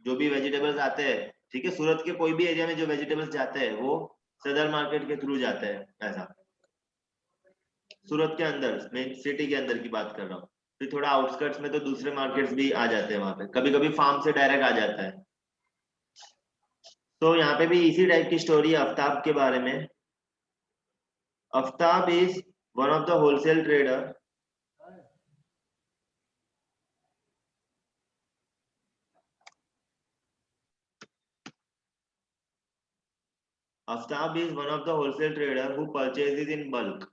जो भी वेजिटेबल्स आते हैं, ठीक है, सूरत के कोई भी एरिया में जो वेजिटेबल्स जाते हैं वो सदर मार्केट के थ्रू जाते हैं ऐसा। सूरत के अंदर मेन सिटी के अंदर की बात कर रहा हूँ। फिर थोड़ा आउटस्कर्ट्स में तो दूसरे मार्केट्स भी आ जाते हैं वहां पे, कभी कभी फार्म से डायरेक्ट आ जाता है। तो यहाँ पे भी इसी टाइप की स्टोरी है आफ्ताब के बारे में। Aftab is one of the wholesale trader. Aftab is one of the wholesale trader who purchases in bulk.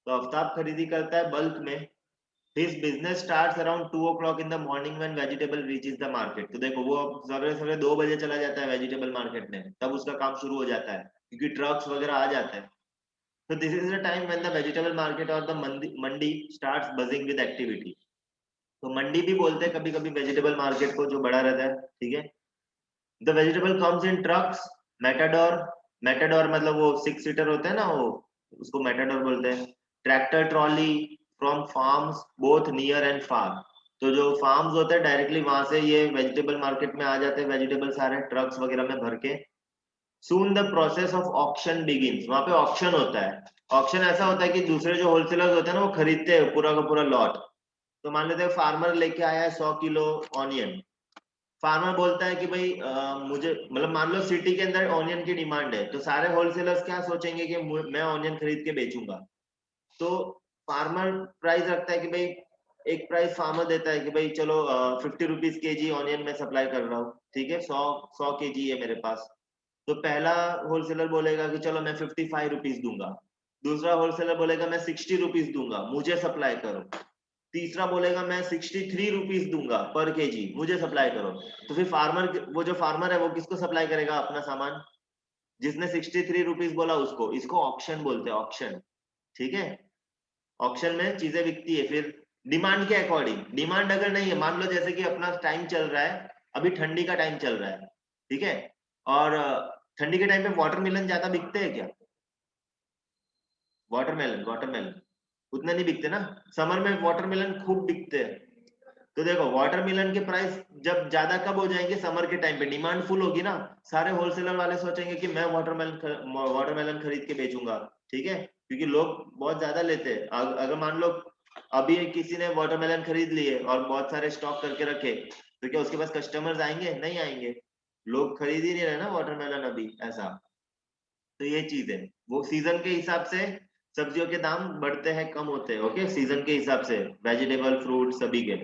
तो आफ्ताब खरीदी करता है बल्क में। His business starts around 2 o'clock in the morning when vegetable reaches the market। तो देखो वो सवेरे सवेरे 2 बजे चला जाता है वेजिटेबल मार्केट में, तब उसका काम शुरू हो जाता है क्योंकि ट्रक्स वगैरह आ जाते हैं। तो this is the time when the vegetable market और the mandi starts buzzing with activity. तो मंडी भी बोलते हैं कभी कभी वेजिटेबल मार्केट को, जो बड़ा रहता है। ठीक है, the vegetable comes in trucks, Matador, Matador मतलब वो 6 सीटर होते हैं ना, वो उसको मेटाडोर बोलते हैं। Tractor trolley from farms both near and far. तो जो फार्म्स होते हैं डायरेक्टली वहां से ये वेजिटेबल मार्केट में आ जाते हैं, वेजिटेबल सारे ट्रक्स वगैरह में भर के। Soon the process of auction begins. वहां पे ऑक्शन होता है। ऑक्शन ऐसा होता है कि दूसरे जो होलसेलर्स होते हैं ना, वो खरीदते हैं पूरा का पूरा लॉट। तो मान लेते हैं फार्मर लेके आया है 100 किलो ऑनियन। फार्मर बोलता है कि भाई मुझे मतलब मान लो सिटी के अंदर ऑनियन की डिमांड है, तो सारे होलसेलर्स क्या सोचेंगे कि मैं ऑनियन खरीद के बेचूंगा। तो फार्मर प्राइस रखता है कि भाई, एक प्राइस फार्मर देता है कि भाई चलो 50 रुपीज केजी ऑनियन में सप्लाई कर रहा हूँ, ठीक है, 100 केजी है मेरे पास। तो पहला होलसेलर बोलेगा कि चलो मैं 55 रुपीज दूंगा। दूसरा होलसेलर बोलेगा मैं 60 रुपीज दूंगा, मुझे सप्लाई करो। तीसरा बोलेगा मैं 63 रुपीज दूंगा पर केजी, मुझे सप्लाई करो। तो फिर फार्मर, वो जो फार्मर है वो किसको सप्लाई करेगा अपना सामान? जिसने 63 रुपीज बोला उसको। इसको ऑक्शन बोलते हैं, ऑक्शन। ठीक है, ऑक्शन में चीजें बिकती है फिर डिमांड के अकॉर्डिंग। डिमांड अगर नहीं है, मान लो जैसे कि अपना टाइम चल रहा है, अभी ठंडी का टाइम चल रहा है, ठीक है, और ठंडी के टाइम पे वाटरमेलन ज्यादा बिकते हैं क्या? वाटरमेलन उतने नहीं बिकते ना। समर में वाटरमेलन खूब बिकते हैं। तो देखो वाटरमेलन के प्राइस जब ज्यादा कब हो जाएंगे? समर के टाइम पे डिमांड फुल होगी ना, सारे होलसेलर वाले सोचेंगे कि मैं वाटरमेलन खरीद के बेचूंगा, ठीक है, क्योंकि लोग बहुत ज्यादा लेते हैं। अगर मान लो अभी किसी ने वाटरमेलन खरीद लिए और बहुत सारे स्टॉक करके रखे, तो क्या उसके पास कस्टमर्स आएंगे? नहीं आएंगे, लोग खरीद ही नहीं रहे ना वाटरमेलन अभी, ऐसा। तो ये चीज है, वो सीजन के हिसाब से सब्जियों के दाम बढ़ते हैं कम होते हैं, ओके, सीजन के हिसाब से, वेजिटेबल फ्रूट सभी के।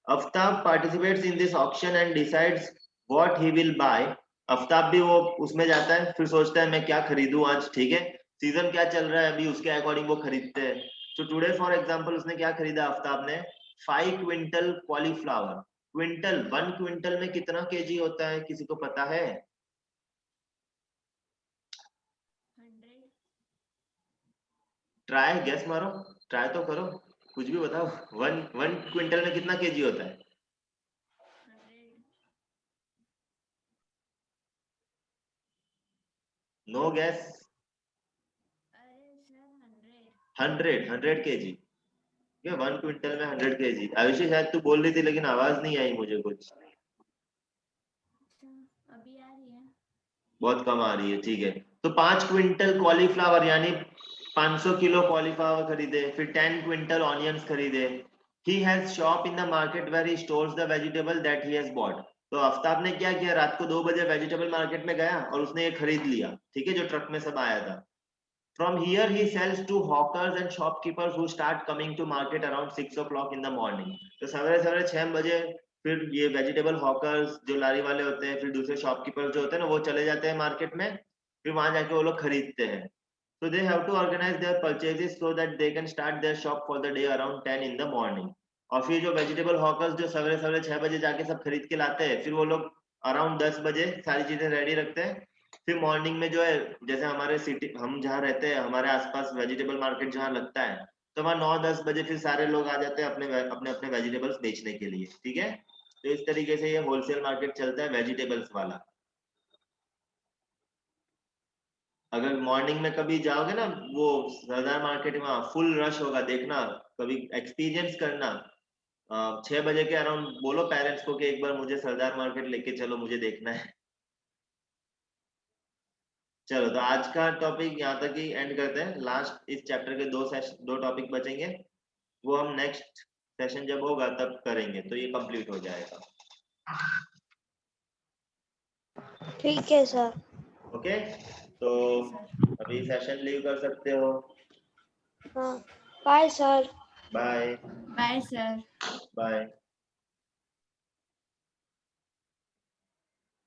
Aftab participates in this auction and decides what he will buy. Aftab भी वो उसमें जाता है, फिर सोचता है मैं क्या खरीदूं आज, ठीक है, सीजन क्या चल रहा है अभी उसके अकॉर्डिंग वो खरीदते हैं। तो टुडे फॉर एग्जांपल उसने क्या खरीदा आफ्ताब ने? 5 क्विंटल कॉलीफ्लावर। क्विंटल, 1 क्विंटल में कितना केजी होता है, किसी को पता है? 100। ट्राई गेस मारो, ट्राई तो करो, कुछ भी बताओ। वन क्विंटल में कितना केजी होता है? 100। No guess. अरे सर 100 केजी। 1 क्विंटल में 100 केजी। आयुषी शायद तू बोल रही थी लेकिन आवाज नहीं आई मुझे कुछ। अच्छा, अभी आ रही है। बहुत कम आ रही है, ठीक है। तो 5 क्विंटल कॉलीफ्लावर यानी 500 किलो कॉलीफ्लावर खरीदे, फिर 10 क्विंटल ऑनियंस खरीदे। He has shop in the market where he stores the vegetable that he has bought. तो आफ्ताब ने क्या किया, रात को 2 बजे वेजिटेबल मार्केट में गया और उसने ये खरीद लिया, ठीक है, जो ट्रक में सब आया था। From here he sells to hawkers and shopkeepers who start coming to market around 6 o'clock in the morning. तो सवेरे सवेरे 6 बजे फिर ये वेजिटेबल हॉकर्स जो लारी वाले होते हैं, फिर दूसरे शॉपकीपर्स जो होते हैं ना, वो चले जाते हैं मार्केट में, फिर वहां जाके वो लोग खरीदते हैं। So they have to organize their purchases so that they can start their shop for the day around 10 in the morning. और फिर जो वेजिटेबल हॉकर्स जो सवेरे सवेरे 6 बजे जाके सब खरीद के लाते हैं, फिर वो लोग अराउंड 10 बजे सारी चीजें रेडी रखते हैं। फिर मॉर्निंग में जो है, जैसे हमारे सिटी, हम जहाँ रहते हैं हमारे आसपास वेजिटेबल मार्केट जहाँ लगता है, तो वहाँ 9-10 बजे फिर सारे लोग आ जाते हैं अपने अपने अपने वेजिटेबल्स बेचने के लिए, ठीक है। तो इस तरीके से ये होलसेल मार्केट चलता है वेजिटेबल्स वाला। अगर मॉर्निंग में कभी जाओगे ना वो सरदार मार्केट में, फुल रश होगा, देखना, कभी एक्सपीरियंस करना। 6 बजे के अराउंड बोलो पेरेंट्स को कि एक बार मुझे सरदार मार्केट लेके चलो, मुझे देखना है। चलो, तो आज का टॉपिक यहाँ तक ही एंड करते हैं। लास्ट इस चैप्टर के दो टॉपिक बचेंगे, वो हम नेक्स्ट सेशन जब होगा तब करेंगे, तो ये कंप्लीट हो जाएगा। ठीक है सर। ओके, तो अभी सेशन लीव कर सकते हो। हाँ, bye sir. Bye bye sir. Bye.